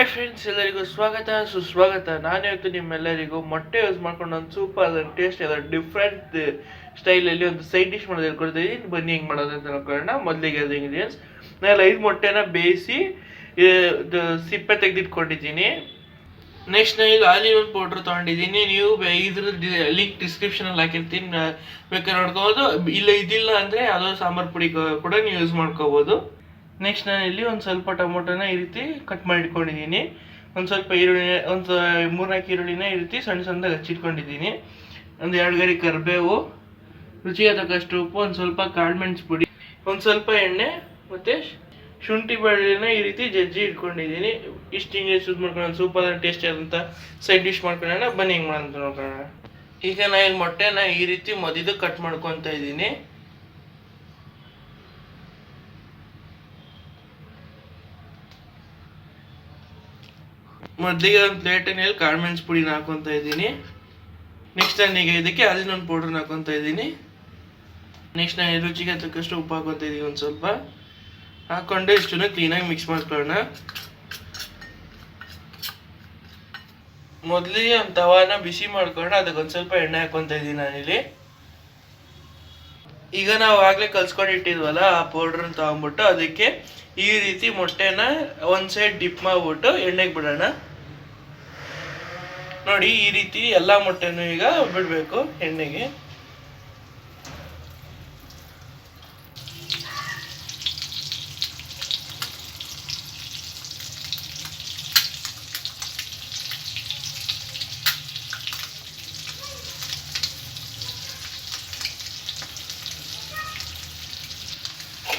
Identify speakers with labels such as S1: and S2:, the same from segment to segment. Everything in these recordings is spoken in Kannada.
S1: ಹಾಯ್ ಫ್ರೆಂಡ್ಸ್, ಎಲ್ಲರಿಗೂ ಸ್ವಾಗತ ಸುಸ್ವಾಗತ. ನಾನು ಇವತ್ತು ನಿಮ್ಮೆಲ್ಲರಿಗೂ ಮೊಟ್ಟೆ ಯೂಸ್ ಮಾಡ್ಕೊಂಡು ಒಂದು ಸೂಪರ್ ಟೇಸ್ಟ್ ಎಲ್ಲ ಡಿಫ್ರೆಂಟ್ ಸ್ಟೈಲಲ್ಲಿ ಒಂದು ಸೈಡ್ ಡಿಶ್ ಮಾಡೋದು ಹೇಳ್ಕೊಡ್ತೀವಿ. ಬನ್ನಿ ಹೆಂಗೆ ಮಾಡೋದು ಅಂತ ನೋಡ್ಕೊಳ್ಳೋಣ. ಮೊದಲಿಗೆ ಅದು ಇಂಗ್ರೀಡಿಯೆಂಟ್ಸ್, ನಾನು 5 ಮೊಟ್ಟೆನ ಬೇಯಿಸಿ ಸಿಪ್ಪೆ ತೆಗೆದಿಟ್ಕೊಂಡಿದ್ದೀನಿ. ನೆಕ್ಸ್ಟ್ ನಾನು ಈಗ ಆಲಿವ್ ಪೌಡ್ರ್ ತೊಗೊಂಡಿದ್ದೀನಿ. ನೀವು ಇದ್ರ ಲಿಂಕ್ ಡಿಸ್ಕ್ರಿಪ್ಷನಲ್ಲಿ ಹಾಕಿರ್ತೀನಿ, ಬೇಕಾದ್ರೆ ನೋಡ್ಕೋಬೋದು. ಇದಿಲ್ಲ ಅಂದರೆ ಯಾವುದೋ ಸಾಂಬಾರು ಪುಡಿ ಕೂಡ ನೀವು ಯೂಸ್ ಮಾಡ್ಕೋಬೋದು. ನೆಕ್ಸ್ಟ್ ನಾನು ಇಲ್ಲಿ ಒಂದು ಸ್ವಲ್ಪ ಟೊಮೊಟೊನ ಈ ರೀತಿ ಕಟ್ ಮಾಡಿ ಇಟ್ಕೊಂಡಿದ್ದೀನಿ. ಒಂದು ಸ್ವಲ್ಪ ಈರುಳ್ಳಿ, ಒಂದು 3-4 ಈರುಳ್ಳಿನ ಈ ರೀತಿ ಸಣ್ಣ ಸಣ್ಣದಾಗಿ ಹಚ್ಚಿಟ್ಕೊಂಡಿದ್ದೀನಿ. ಒಂದು 2 ಗರಿ ಕರಿಬೇವು, ರುಚಿಗೆ ತಕ್ಕಷ್ಟು ಉಪ್ಪು, ಒಂದು ಸ್ವಲ್ಪ ಕಾಳುಮೆಣಸು ಪುಡಿ, ಒಂದು ಸ್ವಲ್ಪ ಎಣ್ಣೆ ಮತ್ತು ಶುಂಠಿ ಬೆಳ್ಳುಳ್ಳಿನ ಈ ರೀತಿ ಜಜ್ಜಿ ಇಟ್ಕೊಂಡಿದ್ದೀನಿ. ಇಷ್ಟು ಇಂಗ್ರೀಡಿಯೆಂಟ್ಸ್ ಯೂಸ್ ಮಾಡ್ಕೊಂಡು ಸೂಪರ್ ಟೇಸ್ಟಿ ಆದಂಥ ಸೈಡ್ ಡಿಶ್ ಮಾಡ್ಕೊಳ್ಳೋಣ. ಬನ್ನಿ ಹೆಂಗೆ ಮಾಡೋದು ನೋಡ್ಕೊಳ್ಳೋಣ. ಈಗ ನಾನು ಇಲ್ಲಿ ಮೊಟ್ಟೆನ ಈ ರೀತಿ ಮಧ್ಯದ ಕಟ್ ಮಾಡ್ಕೊತಾ ಇದ್ದೀನಿ. ಮೊದಲಿಗೆ ಒಂದು ಪ್ಲೇಟಲ್ಲಿ ಕಾಳುಮೆಣಸು ಪುಡಿನ ಹಾಕೊತಾ ಇದ್ದೀನಿ. ನೆಕ್ಸ್ಟ್ ನಾನೀಗ ಇದಕ್ಕೆ ಅಲ್ಲಿನ ಪೌಡ್ರನ್ನ ಹಾಕೊತಾ ಇದ್ದೀನಿ. ನೆಕ್ಸ್ಟ್ ನಾನು ರುಚಿಗೆ ತಕ್ಕಷ್ಟು ಉಪ್ಪು ಹಾಕೊತಾ ಇದ್ದೀನಿ. ಒಂದು ಸ್ವಲ್ಪ ಹಾಕ್ಕೊಂಡು ಇಷ್ಟನ್ನು ಕ್ಲೀನಾಗಿ ಮಿಕ್ಸ್ ಮಾಡ್ಕೊಳ್ಳೋಣ. ಮೊದಲಿಗೆ ಒಂದು ತವಾನ ಬಿಸಿ ಮಾಡ್ಕೊಂಡು ಅದಕ್ಕೊಂದು ಸ್ವಲ್ಪ ಎಣ್ಣೆ ಹಾಕೊತಾ ಇದ್ದೀನಿ ನಾನಿಲ್ಲಿ. ಈಗ ನಾವು ಆಗಲೇ ಕಲ್ಸ್ಕೊಂಡು ಇಟ್ಟಿದ್ವಲ್ಲ ಆ ಪೌಡ್ರನ್ನ ತಗೊಂಡ್ಬಿಟ್ಟು ಅದಕ್ಕೆ ಈ ರೀತಿ ಮೊಟ್ಟೆನ ಒಂದು ಸೈಡ್ ಡಿಪ್ ಮಾಡಿಬಿಟ್ಟು ಎಣ್ಣೆಗೆ ಬಿಡೋಣ. ನೋಡಿ, ಈ ರೀತಿ ಎಲ್ಲ ಮೊಟ್ಟೆನೂ ಈಗ ಬಿಡಬೇಕು ಎಣ್ಣೆಗೆ.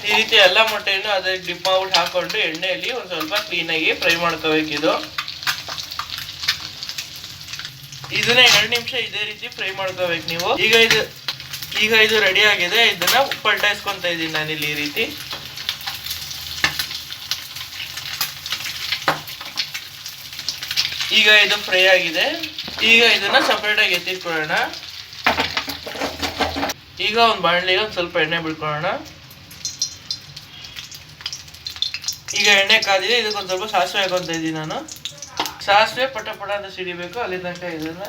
S1: ಈ ರೀತಿ ಎಲ್ಲ ಮೊಟ್ಟೆಯನ್ನು ಅದಕ್ಕೆ ಡಿಪ್ ಮಾಡ್ಬಿಟ್ಟು ಹಾಕೊಂಡು ಎಣ್ಣೆಯಲ್ಲಿ ಒಂದು ಸ್ವಲ್ಪ ಕ್ಲೀನಾಗಿ ಫ್ರೈ ಮಾಡ್ಕೋಬೇಕಿದು. ಇದನ್ನ 2 ನಿಮಿಷ ಇದೇ ರೀತಿ ಫ್ರೈ ಮಾಡ್ಕೋಬೇಕು ನೀವು. ಈಗ ಇದು ರೆಡಿ ಆಗಿದೆ. ಇದನ್ನ ಪಲ್ಟಾಯಿಸ್ಕೊಂತ ಇದ್ದೀನಿ ನಾನಿಲ್ಲಿ ಈ ರೀತಿ. ಈಗ ಇದು ಫ್ರೈ ಆಗಿದೆ. ಈಗ ಇದನ್ನ ಸಪ್ರೇಟಾಗಿ ಎತ್ತಿಟ್ಕೊಳ್ಳೋಣ. ಈಗ ಒಂದು ಬಾಣಲಿಗೆ ಒಂದು ಸ್ವಲ್ಪ ಎಣ್ಣೆ ಬಿಡ್ಕೊಳ್ಳೋಣ. ಈಗ ಎಣ್ಣೆ ಕಾದಿದೆ. ಇದಕ್ಕೊಂದು ಸ್ವಲ್ಪ ಸಾಸಿವೆ ಹಾಕೊಂತ ಇದ್ದೀನಿ ನಾನು. ಸಾಸಿವೆ ಪಟ ಅಂತ ಸಿಡಿಬೇಕು. ಅಲ್ಲಿ ತನಕ ಇದನ್ನ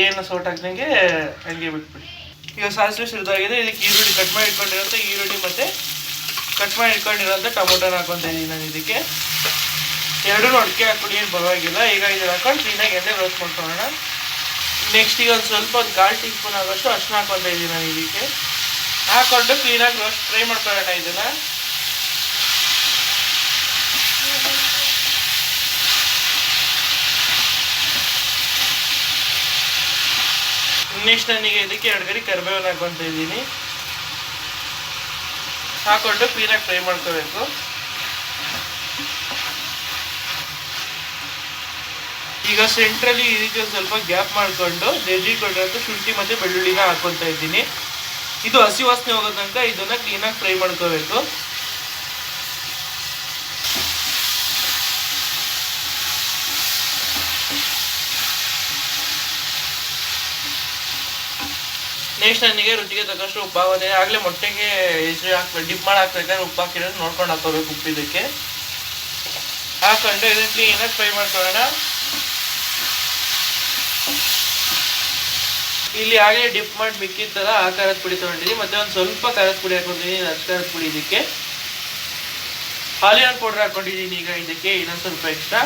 S1: ಏನು ಸೋಟ್ ಹಾಕ್ದಂಗೆ ಹಂಗೆ ಬಿಟ್ಬಿಡಿ. ಈಗ ಸಾಸಿವೆ ಸಿಡಿದಾಗಿದೆ. ಇದಕ್ಕೆ ಈರುಳ್ಳಿ ಕಟ್ ಮಾಡಿ ಇಟ್ಕೊಂಡಿರೋಂಥ ಈರುಳ್ಳಿ ಮತ್ತು ಕಟ್ ಮಾಡಿ ಇಟ್ಕೊಂಡಿರೋಂಥ ಟೊಮೊಟೊನ ಹಾಕೊತ ಇದ್ದೀನಿ ನಾನು. ಇದಕ್ಕೆ 2 ಒಟ್ಟಿಗೆ ಹಾಕ್ಬಿಡಿ, ಏನು ಪರವಾಗಿಲ್ಲ. ಈಗ ಇದನ್ನ ಹಾಕೊಂಡು ಕ್ಲೀನಾಗಿ ಎಣ್ಣೆ ರೋಸ್ಟ್ ಮಾಡ್ಕೊಳ್ಳೋಣ. ನೆಕ್ಸ್ಟ್ ಈಗ ಒಂದು ಸ್ವಲ್ಪ ಒಂದು 1/4 ಟೀ ಸ್ಪೂನ್ ಆಗೋಷ್ಟು ಅರ್ಶಿನ ಹಾಕೊತ ಇದ್ದೀನಿ ನಾನು. ಇದಕ್ಕೆ ಹಾಕೊಂಡು ಕ್ಲೀನಾಗಿ ರೋಸ್ಟ್ ಫ್ರೈ ಮಾಡ್ಕೊಳ್ಳೋಣ ಇದನ್ನು. ನೆಕ್ಸ್ಟ್ ನನಗೆ ಇದಕ್ಕೆ 2 ಗರಿ ಕರಿಬೇವನ್ನ ಹಾಕೊತ ಇದ್ದೀನಿ. ಹಾಕೊಂಡು ಕ್ಲೀನಾಗಿ ಫ್ರೈ ಮಾಡ್ಕೋಬೇಕು. ಈಗ ಸೆಂಟ್ರಲ್ಲಿ ಈ ರೀತಿ ಒಂದು ಸ್ವಲ್ಪ ಗ್ಯಾಪ್ ಮಾಡಿಕೊಂಡು ಜಜ್ಜಿಕೊಂಡಿರೋದು ಶುಂಠಿ ಮತ್ತು ಬೆಳ್ಳುಳ್ಳಿನ ಹಾಕೊತ ಇದ್ದೀನಿ. ಇದು ಹಸಿ ವಾಸನೆ ಹೋಗೋ ತನಕ ಇದನ್ನ ಕ್ಲೀನಾಗಿ ಫ್ರೈ ಮಾಡ್ಕೋಬೇಕು. ನೆಕ್ಸ್ಟ್ ನನಗೆ ರುಚಿಗೆ ತಕ್ಕಷ್ಟು ಉಪ್ಪು ಆಗೋದೇ. ಆಗಲೇ ಮೊಟ್ಟೆಗೆ ಹೆಸರು ಹಾಕ್ಬೇಕು, ಡಿಪ್ ಮಾಡಿ ಹಾಕ್ಬೇಕಾದ್ರೆ ಉಪ್ಪು ಹಾಕಿರೋದು ನೋಡ್ಕೊಂಡು ಹಾಕೋಬೇಕು. ಉಪ್ಪು ಇದಕ್ಕೆ ಹಾಕೊಂಡು ಇದನ್ನು ಕ್ಲೀನಾಗಿ ಫ್ರೈ ಮಾಡ್ಕೊಳ್ಳೋಣ. ಇಲ್ಲಿ ಆಗಲೇ ಡಿಪ್ ಮಾಡಿ ಮಿಕ್ಕಿದ್ದಲ್ಲ ಆ ಖಾರದ ಪುಡಿ ತೊಗೊಂಡಿದ್ದೀನಿ. ಮತ್ತು ಒಂದು ಸ್ವಲ್ಪ ಖಾರದ ಪುಡಿ ಹಾಕೊಂಡಿದ್ದೀನಿ, ಖಾರದ ಪುಡಿ. ಇದಕ್ಕೆ ಆಲಿವ್ ಪೌಡ್ರ್ ಹಾಕೊಂಡಿದ್ದೀನಿ. ಈಗ ಇದಕ್ಕೆ ಇನ್ನೊಂದು ಸ್ವಲ್ಪ ಎಕ್ಸ್ಟ್ರಾ.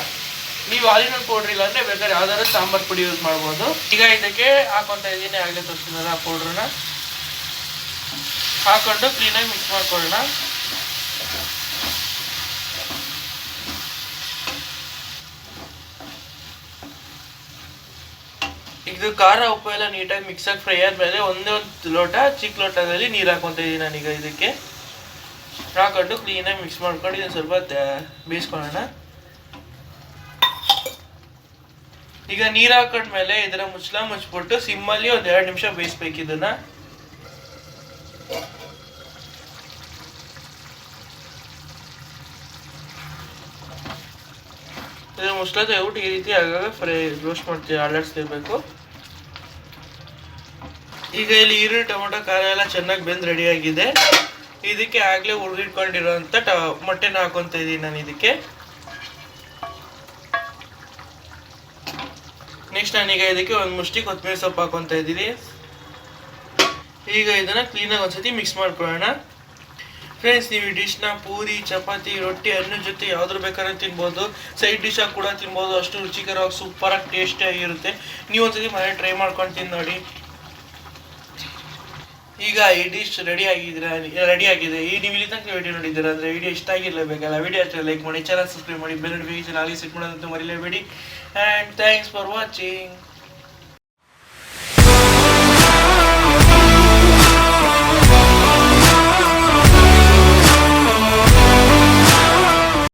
S1: ನೀವು ಆಲಿವ್ ಪೌಡ್ರ್ ಇಲ್ಲ ಅಂದರೆ ಬೇಕಾದ್ರೆ ಯಾವ್ದಾದ್ರು ಸಾಂಬಾರು ಪುಡಿ ಯೂಸ್ ಮಾಡ್ಬೋದು. ಈಗ ಇದಕ್ಕೆ ಹಾಕೊತ ಇದ್ದೀನಿ, ಆಗಲೇ ತೋರಿಸಿದ್ನಲ್ಲ ಆ ಪೌಡ್ರನ್ನ ಹಾಕೊಂಡು ಕ್ಲೀನಾಗಿ ಮಿಕ್ಸ್ ಮಾಡ್ಕೊಳ್ಳೋಣ. ಇದು ಖಾರ ಉಪ್ಪು ಎಲ್ಲ ನೀಟಾಗಿ ಮಿಕ್ಸಾಗಿ ಫ್ರೈ ಆದಮೇಲೆ ಒಂದೇ ಒಂದು ಲೋಟ ಚಿಕ್ಕ ಲೋಟದಲ್ಲಿ ನೀರು ಹಾಕೊತ ಇದ್ದೀನಿ ನಾನೀಗ. ಇದಕ್ಕೆ ಹಾಕೊಂಡು ಕ್ಲೀನಾಗಿ ಮಿಕ್ಸ್ ಮಾಡ್ಕೊಂಡು ಇದನ್ನು ಸ್ವಲ್ಪ ಬೇಯಿಸ್ಕೊಳ್ಳೋಣ. ಈಗ ನೀರು ಹಾಕೊಂಡ್ಮೇಲೆ ಇದರ ಮುಚ್ಚಿಬಿಟ್ಟು ಸಿಮ್ಮಲ್ಲಿ ಒಂದು 2 ನಿಮಿಷ ಬೇಯಿಸ್ಬೇಕು ಇದನ್ನ. ಇದನ್ನ ಮುಚ್ಚಳ ತೆಗೆದ್ಬಿಟ್ಟು ಈ ರೀತಿ ಆಗಾಗ ಫ್ರೈ ರೋಸ್ಟ್ ಮಾಡ್ತೀವಿ, ಅಲ್ಲಾಡಿಸ್ತಿರ್ಬೇಕು. ಈಗ ಇಲ್ಲಿ ಈರುಳ್ಳಿ ಟೊಮೊಟೊ ಖಾರ ಎಲ್ಲ ಚೆನ್ನಾಗಿ ಬೆಂದು ರೆಡಿ ಆಗಿದೆ. ಇದಕ್ಕೆ ಆಗಲೇ ಹುರಿದಿಟ್ಕೊಂಡಿರೋಂಥ ಮೊಟ್ಟೆನ ಹಾಕೊತ ಇದ್ದೀನಿ ನಾನು. ಇದಕ್ಕೆ ನೆಕ್ಸ್ಟ್ ನಾನೀಗ ಇದಕ್ಕೆ ಒಂದು ಮುಷ್ಟಿ ಕೊತ್ತಂಬರಿ ಸೊಪ್ಪು ಹಾಕೊತಾ ಇದ್ದೀನಿ. ಈಗ ಇದನ್ನು ಕ್ಲೀನಾಗಿ ಒಂದ್ಸತಿ ಮಿಕ್ಸ್ ಮಾಡ್ಕೊಳ್ಳೋಣ. ಫ್ರೆಂಡ್ಸ್, ನೀವು ಈ ಡಿಶ್ನ ಪೂರಿ, ಚಪಾತಿ, ರೊಟ್ಟಿ, ಅನ್ನದ ಜೊತೆ ಯಾವ್ದ್ರ ಬೇಕಾದ್ರೆ ತಿನ್ಬೋದು. ಸೈಡ್ ಡಿಶ್ ಆಗಿ ಕೂಡ ತಿನ್ಬೋದು. ಅಷ್ಟು ರುಚಿಕರವಾಗಿ ಸೂಪರಾಗಿ ಟೇಸ್ಟಿಯಾಗಿರುತ್ತೆ. ನೀವು ಒಂದ್ಸತಿ ಮನೆ ಟ್ರೈ ಮಾಡ್ಕೊಂಡು ತಿಂದು ನೋಡಿ. ಈಗ ಈ ಡಿಶ್ ರೆಡಿ ಆಗಿದೆ. ಈ ನೀವು ಇಲ್ಲಿ ತನಕ ವಿಡಿಯೋ ನೋಡಿದ್ದೀರಾ ಅಂದರೆ ವಿಡಿಯೋ ಇಷ್ಟ ಆಗಿರಲೇಬೇಕಲ್ಲ. ವಿಡಿಯೋ ಅಷ್ಟೇ ಲೈಕ್ ಮಾಡಿ, ಚಾನಲ್ ಸಬ್ಸ್ಕ್ರೈಬ್ ಮಾಡಿ, ಬೆಲ್ ನೋಟಿಫಿಕೇಶನ್ ಆಗಿ ಸೆಟ್ ಮಾಡೋದಂತೂ ಮರಿಲೇಬೇಡಿ. And thanks for watching.